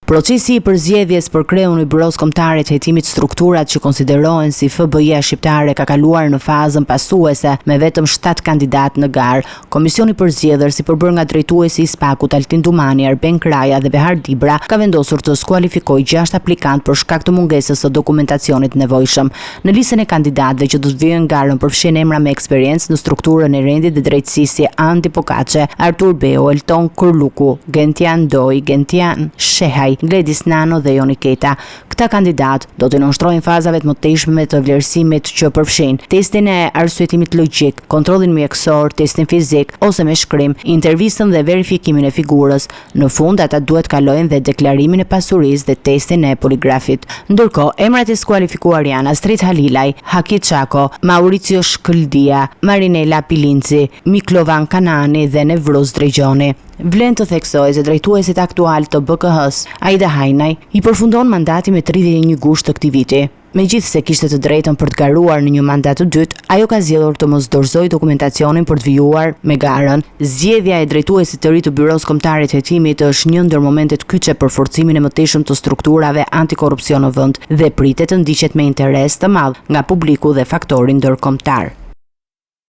Procesi I përzgjedhjes për kreun I Byros Kombëtare të Hetimit strukturat që konsiderohen si FBI shqiptare ka kaluar në fazën pasuese me vetëm 7 kandidat në garë. Komisioni përzgjedhës I përbërë nga drejtuesi I SPAK-ut Altin Dumani, Arben Kraja dhe Behar Dibra ka vendosur të skualifikojë 6 aplikant për shkak të mungesës së dokumentacionit nevojshëm. Në listën e kandidatëve që do të vijnë në garën përfshin emra me eksperiencë në strukturën e rendit dhe drejtësisë si Andi Pokaçe, Artur Beo, Elton Kurluku, Gentian Doj, Gentian Shehaj, Gledis Nano dhe Joni Keta. Këta kandidat do të nënshtrojnë fazave të mëtejshme të vlerësimit që përfshin testin e arsyetimit logjik, kontrollin mjekësor, testin fizik ose me shkrim, intervistën dhe verifikimin e figurës. Në fund ata duhet kalojnë dhe deklarimin e pasurisë dhe testin e poligrafit. Ndërkohë, emrat e skualifikuar janë Astrid Halilaj, Haki Çako, Mauricio Shkëldia, Marinela Pilinci, Miklovan Kanani dhe Nevruz Drejgjoni. Vlen të theksoj se drejtuesit aktual të BKH-s, Aida Hajnaj, I përfundon mandati me 31 gusht të këtij viti. Megjithse kishte të drejtën për të garuar në një mandat të dytë, ajo ka zgjedhur të mos dorëzojë dokumentacionin për të vijuar me garën. Zgjedhja e drejtuesit të ri të Byros Kombëtare të Hetimit është një ndër momentet kyçe për forcimin e mëtejshëm të strukturave antikorrupsion në vend dhe pritet të ndiqet me interes të madh nga publiku dhe faktori ndërkombëtar.